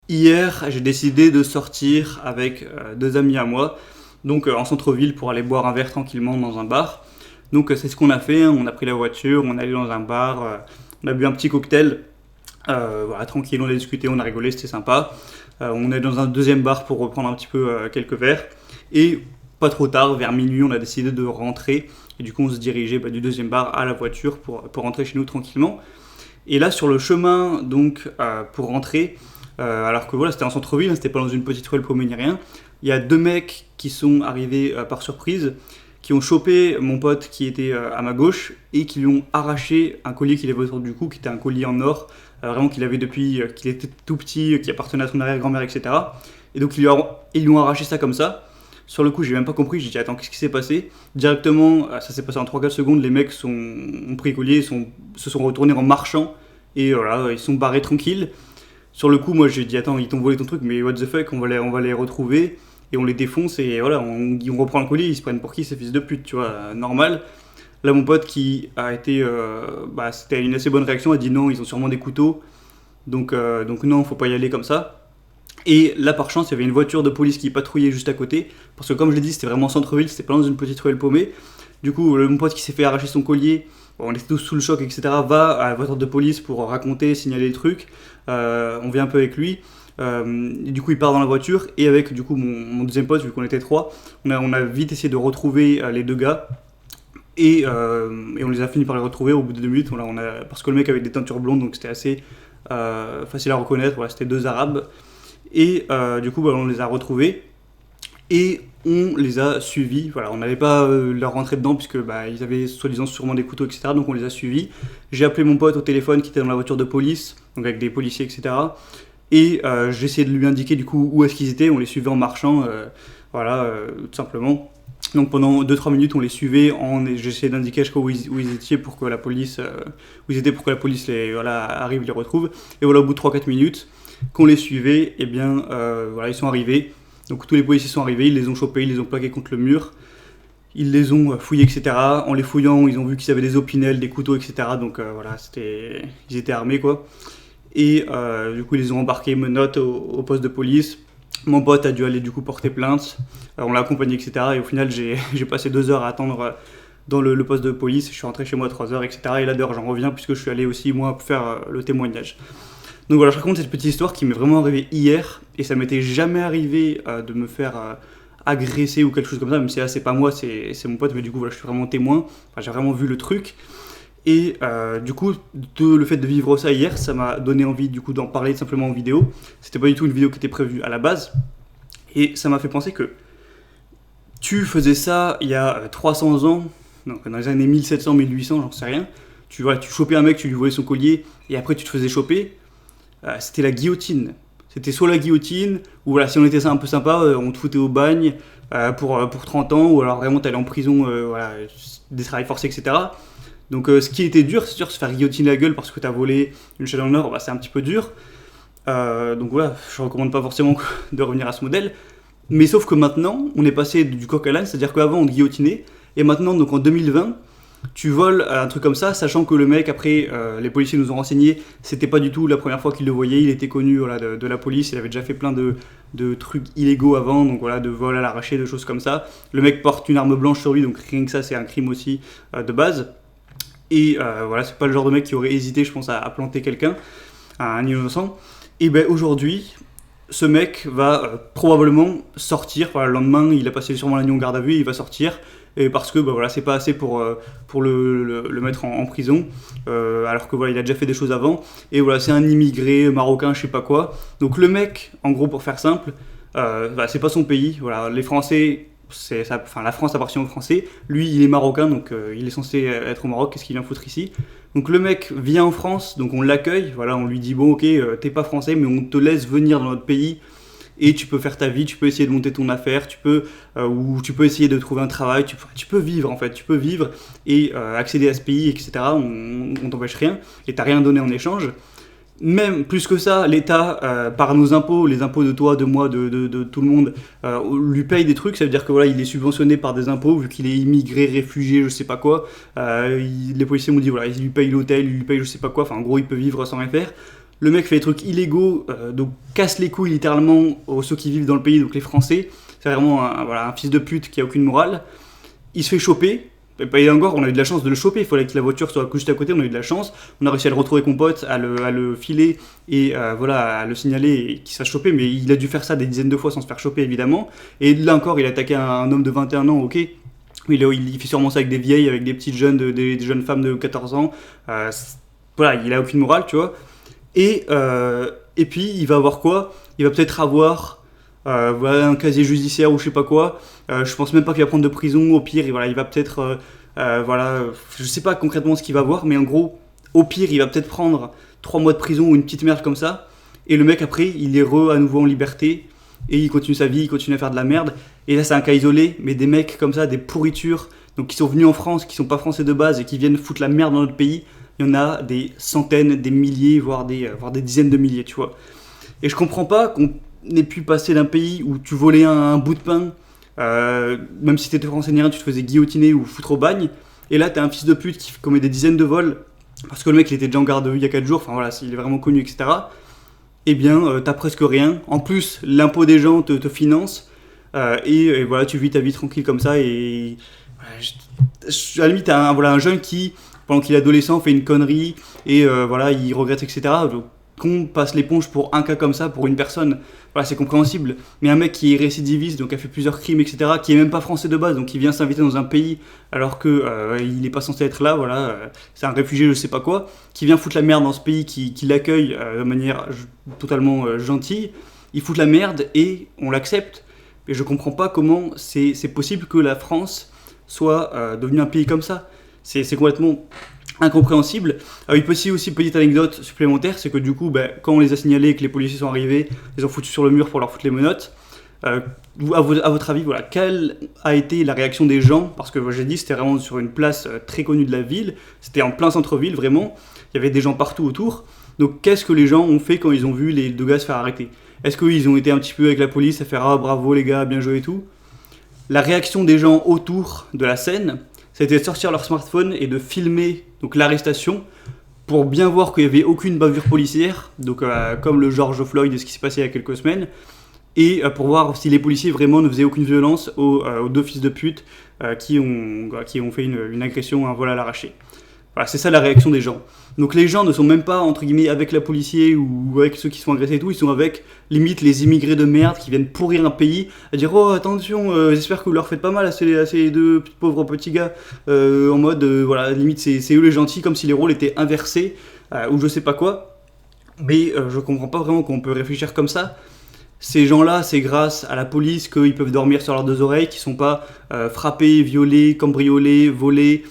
Hier, j'ai décidé de sortir avec deux amis à moi, donc en centre-ville pour aller boire un verre tranquillement dans un bar. Donc c'est ce qu'on a fait, hein. On a pris la voiture, on est allé dans un bar, on a bu un petit cocktail, voilà, tranquille, on a discuté, on a rigolé, c'était sympa. On est dans un deuxième bar pour reprendre un petit peu quelques verres. Et pas trop tard, vers minuit, on a décidé de rentrer. Et du coup, on se dirigeait du deuxième bar à la voiture pour rentrer chez nous tranquillement. Et là, sur le chemin, donc, pour rentrer, alors que voilà, c'était en centre-ville, hein, c'était pas dans une petite ruelle paumée ni rien, il y a deux mecs qui sont arrivés par surprise, qui ont chopé mon pote qui était à ma gauche et qui lui ont arraché un collier qu'il avait autour du cou, qui était un collier en or, vraiment qu'il avait depuis qu'il était tout petit, qui appartenait à son arrière-grand-mère, etc. Et donc ils lui ont arraché ça comme ça. Sur le coup, j'ai même pas compris, j'ai dit attends, qu'est-ce qui s'est passé? Directement, ça s'est passé en 3-4 secondes, les mecs ont pris le collier, se sont retournés en marchant, et voilà, ils sont barrés tranquilles. Sur le coup, moi j'ai dit attends, ils t'ont volé ton truc, mais what the fuck, on va les retrouver, et on les défonce, et voilà, on reprend le collier, ils se prennent pour qui ces fils de pute, tu vois, normal. Là, mon pote qui a été, c'était une assez bonne réaction, a dit non, ils ont sûrement des couteaux, donc non, faut pas y aller comme ça. Et là, par chance, il y avait une voiture de police qui patrouillait juste à côté. Parce que, comme je l'ai dit, c'était vraiment centre-ville, c'était pas dans une petite ruelle paumée. Du coup, mon pote qui s'est fait arracher son collier, bon, on était tous sous le choc, etc., va à la voiture de police pour raconter, signaler le truc. On vient un peu avec lui. Et du coup, il part dans la voiture. Et avec, du coup, mon deuxième pote, vu qu'on était trois, on a vite essayé de retrouver les deux gars. Et on les a fini par les retrouver au bout de 2 minutes. Parce que le mec avait des teintures blondes, donc c'était assez facile à reconnaître. Voilà, c'était deux arabes. Et du coup, on les a retrouvés et on les a suivis. Voilà, on n'allait pas leur rentrer dedans puisque ils avaient soi-disant sûrement des couteaux, etc. Donc on les a suivis. J'ai appelé mon pote au téléphone qui était dans la voiture de police, donc avec des policiers, etc. Et j'ai essayé de lui indiquer du coup où est-ce qu'ils étaient. On les suivait en marchant, tout simplement. Donc pendant 2-3 minutes, on les suivait. J'essayais d'indiquer où ils étaient pour que la police, arrive, les retrouve. Et voilà, au bout de 3-4 minutes, qu'on les suivait, et bien ils sont arrivés. Donc tous les policiers sont arrivés, ils les ont chopés, ils les ont plaqués contre le mur, ils les ont fouillés, etc. En les fouillant, ils ont vu qu'ils avaient des opinels, des couteaux, etc. Donc ils étaient armés quoi. Et du coup, ils les ont embarqués menottes au poste de police. Mon pote a dû aller du coup porter plainte. On l'a accompagné, etc. Et au final, j'ai passé 2 heures à attendre dans le poste de police. Je suis rentré chez moi à 3 heures, etc. Et là, d'ailleurs, j'en reviens puisque je suis allé aussi, moi, faire le témoignage. Donc voilà, je raconte cette petite histoire qui m'est vraiment arrivée hier. Et ça m'était jamais arrivé de me faire agresser ou quelque chose comme ça. Même si là, c'est pas moi, c'est mon pote. Mais du coup, voilà, je suis vraiment témoin. Enfin, j'ai vraiment vu le truc. Et du coup, le fait de vivre ça hier, ça m'a donné envie du coup d'en parler simplement en vidéo. C'était pas du tout une vidéo qui était prévue à la base. Et ça m'a fait penser que tu faisais ça il y a 300 ans, donc dans les années 1700, 1800, j'en sais rien. Tu chopais un mec, tu lui volais son collier, et après tu te faisais choper. C'était la guillotine. C'était soit la guillotine, ou voilà, si on était un peu sympa, on te foutait au bagne pour 30 ans, ou alors vraiment t'allais en prison, des travails forcés, etc. Donc ce qui était dur, c'est sûr, se faire guillotiner la gueule parce que t'as volé une chaîne en or, c'est un petit peu dur. Donc voilà, je recommande pas forcément de revenir à ce modèle. Mais sauf que maintenant, on est passé du coq à l'âne, c'est-à-dire qu'avant on te guillotinait, et maintenant, donc en 2020, tu voles un truc comme ça, sachant que le mec, après, les policiers nous ont renseigné, c'était pas du tout la première fois qu'il le voyait, il était connu de la police, il avait déjà fait plein de trucs illégaux avant, donc voilà, de vol à l'arraché, de choses comme ça. Le mec porte une arme blanche sur lui, donc rien que ça, c'est un crime aussi de base. Et voilà, c'est pas le genre de mec qui aurait hésité, je pense, à planter quelqu'un, à un innocent. Et ben aujourd'hui, ce mec va probablement sortir. Voilà, le lendemain, il a passé sûrement la nuit en garde à vue, il va sortir. Et parce que voilà, c'est pas assez pour le mettre en prison, alors que voilà, il a déjà fait des choses avant. Et voilà, c'est un immigré marocain, je sais pas quoi. Donc le mec, en gros, pour faire simple, c'est pas son pays. Voilà, les Français. La France appartient aux Français. Lui, il est marocain, donc il est censé être au Maroc. Qu'est-ce qu'il vient foutre ici? Donc le mec vient en France, donc on l'accueille. Voilà, on lui dit bon, ok, t'es pas français, mais on te laisse venir dans notre pays et tu peux faire ta vie. Tu peux essayer de monter ton affaire, ou tu peux essayer de trouver un travail. Tu peux vivre en fait, tu peux vivre et accéder à ce pays, etc. On t'empêche rien et t'as rien donné en échange. Même plus que ça, l'État, par nos impôts, les impôts de toi, de moi, de tout le monde, lui paye des trucs. Ça veut dire que voilà, il est subventionné par des impôts vu qu'il est immigré, réfugié, je sais pas quoi. Les policiers m'ont dit voilà, il lui paye l'hôtel, il lui paye je sais pas quoi. Enfin, en gros, il peut vivre sans rien faire. Le mec fait des trucs illégaux, donc casse les couilles littéralement aux ceux qui vivent dans le pays, donc les Français. C'est vraiment un fils de pute qui a aucune morale. Il se fait choper. Et encore, on a eu de la chance de le choper. Il fallait que la voiture soit juste à côté. On a eu de la chance. On a réussi à le retrouver avec mon pote, à le filer et à le signaler et qu'il se fasse choper. Mais il a dû faire ça des dizaines de fois sans se faire choper, évidemment. Et là encore, il a attaqué un homme de 21 ans, ok. Il fait sûrement ça avec des vieilles, avec des petites jeunes, des jeunes femmes de 14 ans. Il a aucune morale, tu vois. Et puis, il va avoir quoi? Il va peut-être avoir un casier judiciaire ou je sais pas quoi. Je pense même pas qu'il va prendre de prison. Au pire, il va peut-être... je sais pas concrètement ce qu'il va avoir, mais en gros, au pire, il va peut-être prendre 3 mois de prison ou une petite merde comme ça. Et le mec, après, il est à nouveau en liberté. Et il continue sa vie, il continue à faire de la merde. Et là, c'est un cas isolé, mais des mecs comme ça, des pourritures, donc qui sont venus en France, qui sont pas français de base et qui viennent foutre la merde dans notre pays, il y en a des centaines, des milliers, voire des dizaines de milliers, tu vois. Et je comprends pas qu'on ait pu passer d'un pays où tu volais un bout de pain, même si t'étais français ni rien, tu te faisais guillotiner ou foutre au bagne, et là, t'as un fils de pute qui commet des dizaines de vols, parce que le mec, il était déjà en garde à vue il y a 4 jours, enfin voilà, il est vraiment connu, etc. Eh bien, t'as presque rien. En plus, l'impôt des gens te finance, et voilà, tu vis ta vie tranquille comme ça, et à la limite, t'as un jeune qui, pendant qu'il est adolescent, fait une connerie, et il regrette, etc. Qu'on passe l'éponge pour un cas comme ça, pour une personne, voilà, c'est compréhensible. Mais un mec qui est récidiviste, donc a fait plusieurs crimes, etc., qui est même pas français de base, donc qui vient s'inviter dans un pays alors que il n'est pas censé être là, c'est un réfugié, je sais pas quoi, qui vient foutre la merde dans ce pays qui l'accueille de manière totalement gentille, il fout la merde et on l'accepte. Et je comprends pas comment c'est possible que la France soit devenue un pays comme ça. C'est complètement incompréhensible. Il peut aussi, petite anecdote supplémentaire, c'est que du coup, quand on les a signalés et que les policiers sont arrivés, ils ont foutu sur le mur pour leur foutre les menottes. À votre avis, quelle a été la réaction des gens? Parce que j'ai dit, c'était vraiment sur une place très connue de la ville, c'était en plein centre-ville, vraiment, il y avait des gens partout autour. Donc qu'est-ce que les gens ont fait quand ils ont vu les 2 gars se faire arrêter? Est-ce qu'ils ont été un petit peu avec la police à faire « Ah bravo les gars, bien joué et tout ?» La réaction des gens autour de la scène, c'était de sortir leur smartphone et de filmer donc l'arrestation pour bien voir qu'il n'y avait aucune bavure policière, donc comme le George Floyd et ce qui s'est passé il y a quelques semaines, et pour voir si les policiers vraiment ne faisaient aucune violence aux 2 fils de pute qui ont fait une agression, un vol à l'arraché. Voilà, c'est ça la réaction des gens. Donc les gens ne sont même pas, entre guillemets, avec la policier ou avec ceux qui sont agressés et tout, ils sont avec, limite, les immigrés de merde qui viennent pourrir un pays, à dire « Oh, attention, j'espère que vous leur faites pas mal à ces 2 pauvres petits gars. » En mode, limite, c'est eux les gentils, comme si les rôles étaient inversés, ou je sais pas quoi. Mais je comprends pas vraiment qu'on peut réfléchir comme ça. Ces gens-là, c'est grâce à la police qu'ils peuvent dormir sur leurs 2 oreilles, qu'ils sont pas frappés, violés, cambriolés, volés,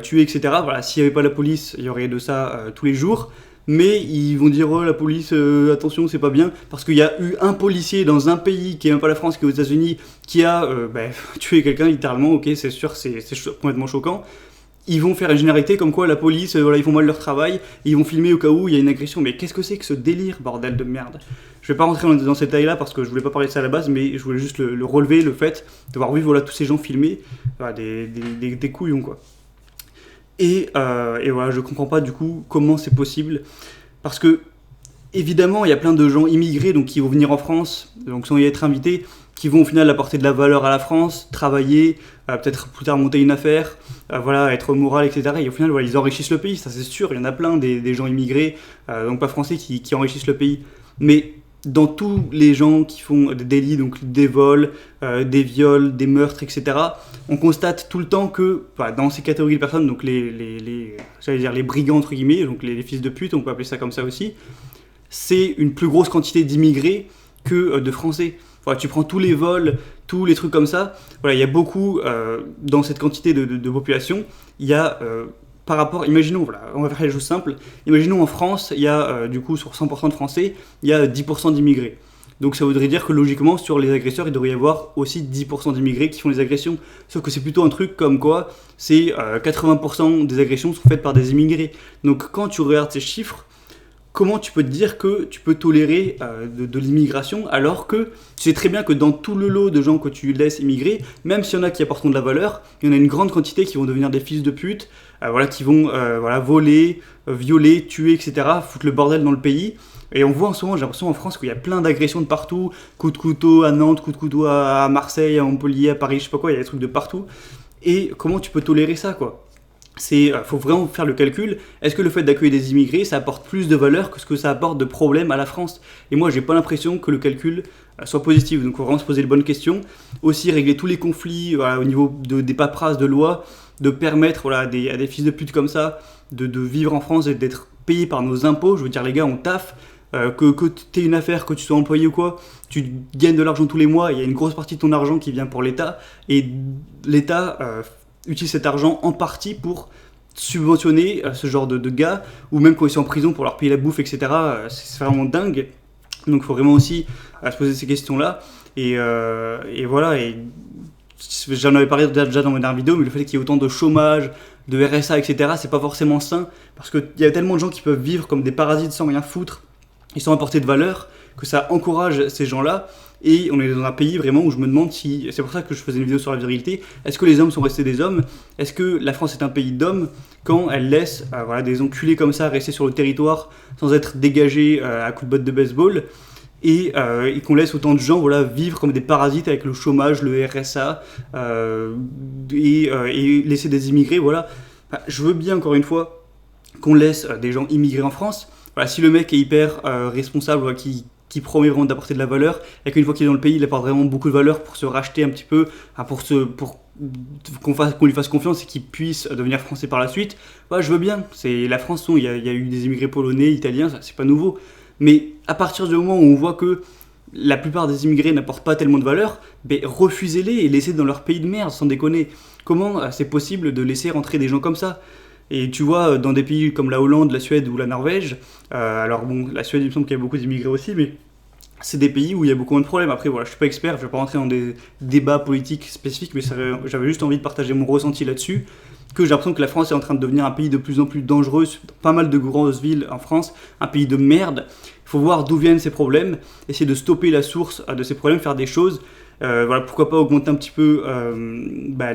tués, etc. Voilà, s'il n'y avait pas la police, il y aurait de ça tous les jours. Mais ils vont dire, oh la police, attention, c'est pas bien. Parce qu'il y a eu un policier dans un pays qui est même pas la France, qui est aux États-Unis, qui a tué quelqu'un littéralement. Ok, c'est sûr, c'est complètement choquant. Ils vont faire une généralité comme quoi la police, ils font mal leur travail, et ils vont filmer au cas où il y a une agression. Mais qu'est-ce que c'est que ce délire, bordel de merde? Je vais pas rentrer dans ces détails-là parce que je voulais pas parler de ça à la base, mais je voulais juste le relever, le fait de voir tous ces gens filmés, des couillons quoi. Et voilà, je comprends pas du coup comment c'est possible, parce que évidemment il y a plein de gens immigrés donc qui vont venir en France, donc sans y être invités, qui vont au final apporter de la valeur à la France, travailler, peut-être plus tard monter une affaire, être moral, etc. Et au final ils enrichissent le pays, ça c'est sûr, il y en a plein des gens immigrés, donc pas français, qui enrichissent le pays. Mais dans tous les gens qui font des délits, donc des vols, des viols, des meurtres, etc., on constate tout le temps que dans ces catégories de personnes, donc les brigands entre guillemets, donc les fils de pute, on peut appeler ça comme ça aussi, c'est une plus grosse quantité d'immigrés que de Français. Tu prends tous les vols, tous les trucs comme ça, il y a beaucoup, dans cette quantité de population, il y a... par rapport, imaginons, on va faire les choses simples, imaginons en France, il y a du coup sur 100% de Français, il y a 10% d'immigrés. Donc ça voudrait dire que logiquement sur les agresseurs, il devrait y avoir aussi 10% d'immigrés qui font les agressions. Sauf que c'est plutôt un truc comme quoi, c'est 80% des agressions sont faites par des immigrés. Donc quand tu regardes ces chiffres, comment tu peux te dire que tu peux tolérer de l'immigration alors que tu sais très bien que dans tout le lot de gens que tu laisses immigrer, même s'il y en a qui apporteront de la valeur, il y en a une grande quantité qui vont devenir des fils de pute, qui vont voler, violer, tuer, etc., foutre le bordel dans le pays. Et on voit en ce moment, j'ai l'impression en France qu'il y a plein d'agressions de partout, coups de couteau à Nantes, coups de couteau à Marseille, à Montpellier, à Paris, je sais pas quoi, il y a des trucs de partout. Et comment tu peux tolérer ça, quoi? Faut vraiment faire le calcul. Est-ce que le fait d'accueillir des immigrés, ça apporte plus de valeur que ce que ça apporte de problème à la France? Et moi, j'ai pas l'impression que le calcul soit positif. Donc, il faut vraiment se poser les bonnes questions. Aussi, régler tous les conflits au niveau des paperasses, de lois, de permettre à des fils de pute comme ça de vivre en France et d'être payés par nos impôts. Je veux dire, les gars, on taffe. Que tu aies une affaire, que tu sois employé ou quoi, tu gagnes de l'argent tous les mois, il y a une grosse partie de ton argent qui vient pour l'État, et l'État utilise cet argent en partie pour subventionner ce genre de gars, ou même quand ils sont en prison pour leur payer la bouffe, etc. C'est vraiment dingue. Donc il faut vraiment aussi se poser ces questions-là. Et voilà, et j'en avais parlé déjà dans ma dernière vidéo, mais le fait qu'il y ait autant de chômage, de RSA, etc., c'est pas forcément sain, parce qu'il y a tellement de gens qui peuvent vivre comme des parasites sans rien foutre, ils sont apportés de valeur, que ça encourage ces gens-là. Et on est dans un pays vraiment où je me demande si... C'est pour ça que je faisais une vidéo sur la virilité. Est-ce que les hommes sont restés des hommes? Est-ce que la France est un pays d'hommes quand elle laisse des enculés comme ça rester sur le territoire sans être dégagés à coups de botte de baseball et qu'on laisse autant de gens vivre comme des parasites avec le chômage, le RSA et laisser des immigrés, je veux bien, encore une fois, qu'on laisse des gens immigrer en France. Si le mec est hyper responsable, qui promet vraiment d'apporter de la valeur, et qu'une fois qu'il est dans le pays, il apporte vraiment beaucoup de valeur pour se racheter un petit peu, pour qu'on lui fasse confiance et qu'il puisse devenir français par la suite, je veux bien. C'est la France, il y a eu des immigrés polonais, italiens, ça, c'est pas nouveau. Mais à partir du moment où on voit que la plupart des immigrés n'apportent pas tellement de valeur, refusez-les et laissez dans leur pays de merde, sans déconner. Comment c'est possible de laisser rentrer des gens comme ça ? Et tu vois, dans des pays comme la Hollande, la Suède ou la Norvège, alors bon, la Suède, il me semble qu'il y a beaucoup d'immigrés aussi, mais c'est des pays où il y a beaucoup moins de problèmes. Après, je suis pas expert, je vais pas rentrer dans des débats politiques spécifiques, mais j'avais juste envie de partager mon ressenti là-dessus, que j'ai l'impression que la France est en train de devenir un pays de plus en plus dangereux, dans pas mal de grosses villes en France, un pays de merde. Il faut voir d'où viennent ces problèmes, essayer de stopper la source de ces problèmes, faire des choses. Pourquoi pas augmenter un petit peu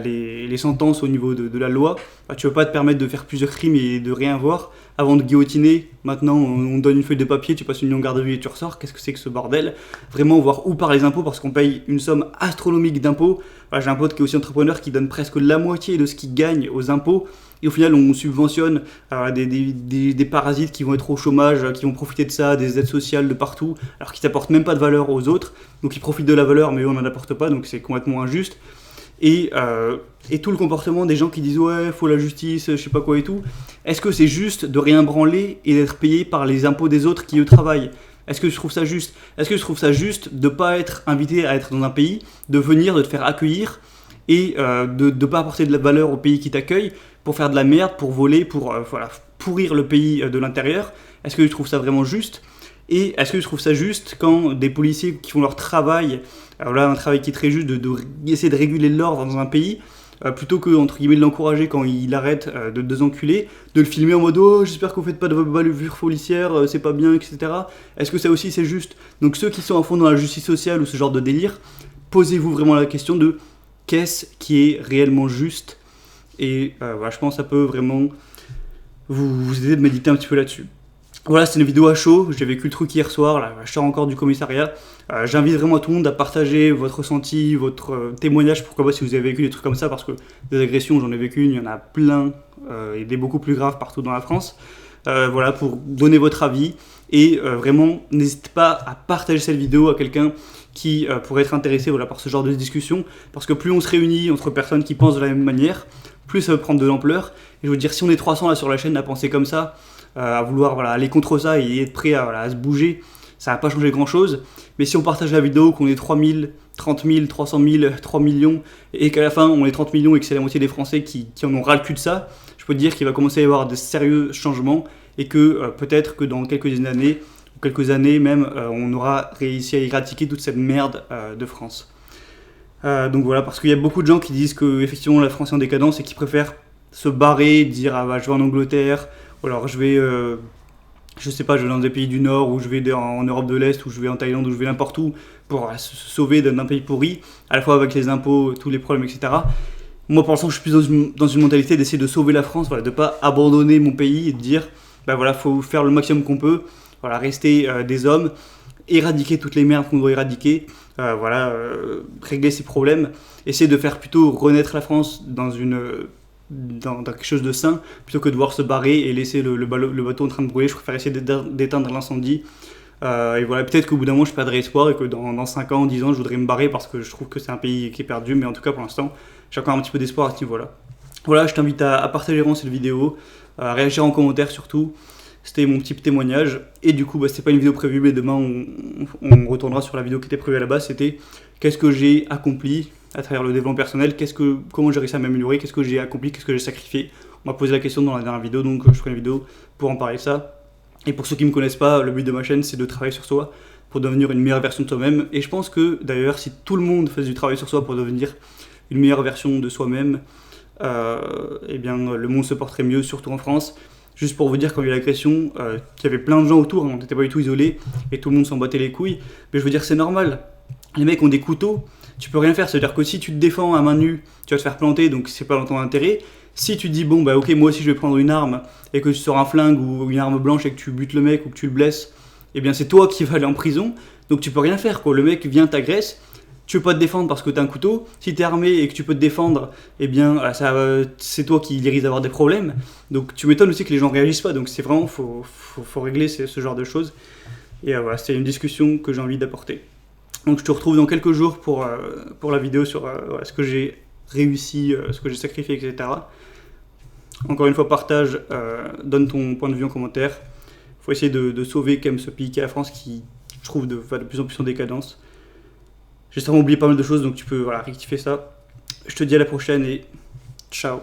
les sentences au niveau de la loi. Tu ne peux pas te permettre de faire plusieurs crimes et de rien voir avant de guillotiner. Maintenant, on donne une feuille de papier, tu passes une nuit en garde à vue et tu ressors. Qu'est-ce que c'est que ce bordel? Vraiment voir où part les impôts, parce qu'on paye une somme astronomique d'impôts. J'ai un pote qui est aussi entrepreneur qui donne presque la moitié de ce qu'il gagne aux impôts. Et au final, on subventionne des parasites qui vont être au chômage, qui vont profiter de ça, des aides sociales de partout, alors qu'ils n'apportent même pas de valeur aux autres. Donc ils profitent de la valeur, mais eux, on n'en apporte pas, donc c'est complètement injuste. Et tout le comportement des gens qui disent « ouais, faut la justice, je sais pas quoi et tout », est-ce que c'est juste de rien branler et d'être payé par les impôts des autres qui eux travaillent ? Est-ce que je trouve ça juste ? Est-ce que je trouve ça juste de ne pas être invité à être dans un pays, de venir, de te faire accueillir et de ne pas apporter de la valeur au pays qui t'accueille pour faire de la merde, pour voler, pour pourrir le pays de l'intérieur? Est-ce que je trouve ça vraiment juste ? Et est-ce que je trouve ça juste quand des policiers qui font leur travail, un travail qui est très juste, d'essayer de réguler l'ordre dans un pays, plutôt que, entre guillemets, de l'encourager quand il arrête de deux enculés, de le filmer en mode « oh, j'espère que vous faites pas de bavure policière, c'est pas bien, etc. » Est-ce que ça aussi c'est juste ? Donc ceux qui sont à fond dans la justice sociale ou ce genre de délire, posez-vous vraiment la question de qu'est-ce qui est réellement juste ? Et je pense que ça peut vraiment vous aider de méditer un petit peu là-dessus. Voilà, c'est une vidéo à chaud, j'ai vécu le truc hier soir, là, je sors encore du commissariat. J'invite vraiment tout le monde à partager votre ressenti, votre témoignage, pourquoi pas si vous avez vécu des trucs comme ça, parce que des agressions, j'en ai vécu une, il y en a plein, et des beaucoup plus graves partout dans la France. Pour donner votre avis, et vraiment, n'hésitez pas à partager cette vidéo à quelqu'un qui pourrait être intéressé par ce genre de discussion, parce que plus on se réunit entre personnes qui pensent de la même manière, plus ça va prendre de l'ampleur. Et je veux dire, si on est 300 là sur la chaîne à penser comme ça, à vouloir aller contre ça et être prêt à se bouger, ça va pas changer grand chose. Mais si on partage la vidéo, qu'on est 3000, 30 000, 300 000, 3 millions, et qu'à la fin on est 30 millions et que c'est la moitié des Français qui en ont ras le cul de ça, je peux te dire qu'il va commencer à y avoir des sérieux changements et que peut-être que dans quelques années même, on aura réussi à éradiquer toute cette merde de France. Donc voilà, parce qu'il y a beaucoup de gens qui disent que effectivement la France est en décadence et qui préfèrent se barrer, dire je vais en Angleterre, ou alors je vais je sais pas, je vais dans des pays du Nord, ou je vais en Europe de l'Est, ou je vais en Thaïlande, ou je vais n'importe où, pour se sauver d'un pays pourri, à la fois avec les impôts, tous les problèmes, etc. Moi, pour l'instant, je suis plus dans une mentalité d'essayer de sauver la France, voilà, de pas abandonner mon pays et de dire, bah voilà, faut faire le maximum qu'on peut, voilà, rester des hommes, éradiquer toutes les merdes qu'on doit éradiquer, régler ces problèmes, essayer de faire plutôt renaître la France dans quelque chose de sain, plutôt que de devoir se barrer et laisser le bateau en train de brûler. Je préfère essayer d'éteindre l'incendie. Et voilà, peut-être qu'au bout d'un moment, je perdrai espoir et que dans 5 ans, 10 ans, je voudrais me barrer parce que je trouve que c'est un pays qui est perdu. Mais en tout cas, pour l'instant, j'ai encore un petit peu d'espoir à ce niveau-là. Voilà, je t'invite à partager vraiment cette vidéo, à réagir en commentaire surtout. C'était mon petit témoignage. Et du coup, c'était pas une vidéo prévue, mais demain, on retournera sur la vidéo qui était prévue à la base. C'était qu'est-ce que j'ai accompli à travers le développement personnel, comment j'ai réussi à m'améliorer, qu'est-ce que j'ai accompli, qu'est-ce que j'ai sacrifié. On m'a posé la question dans la dernière vidéo, donc je ferai une vidéo pour en parler de ça. Et pour ceux qui ne me connaissent pas, le but de ma chaîne, c'est de travailler sur soi pour devenir une meilleure version de soi-même. Et je pense que d'ailleurs, si tout le monde faisait du travail sur soi pour devenir une meilleure version de soi-même, le monde se porterait mieux, surtout en France. Juste pour vous dire, quand il y a eu l'agression, qu'il y avait plein de gens autour, on n'était pas du tout isolés, et tout le monde s'en battait les couilles. Mais je veux dire, c'est normal. Les mecs ont des couteaux, tu peux rien faire. C'est-à-dire que si tu te défends à main nue, tu vas te faire planter, donc c'est pas dans ton intérêt. Si tu te dis, bon, bah ok, moi aussi je vais prendre une arme, et que tu sors un flingue ou une arme blanche et que tu butes le mec ou que tu le blesses, eh bien c'est toi qui vas aller en prison, donc tu peux rien faire, quoi. Le mec vient, t'agresse, tu peux pas te défendre parce que t'as un couteau. Si t'es armé et que tu peux te défendre, eh bien c'est toi qui risque d'avoir des problèmes. Donc tu m'étonnes aussi que les gens réagissent pas, donc c'est vraiment, faut régler ce genre de choses. Et voilà, c'est une discussion que j'ai envie d'apporter. Donc je te retrouve dans quelques jours pour la vidéo sur ce que j'ai réussi, ce que j'ai sacrifié, etc. Encore une fois, partage, donne ton point de vue en commentaire. Il faut essayer de sauver quand même ce pays qui est la France qui, je trouve, va de plus en plus en décadence. J'ai sûrement oublié pas mal de choses, donc tu peux rectifier ça. Je te dis à la prochaine et ciao.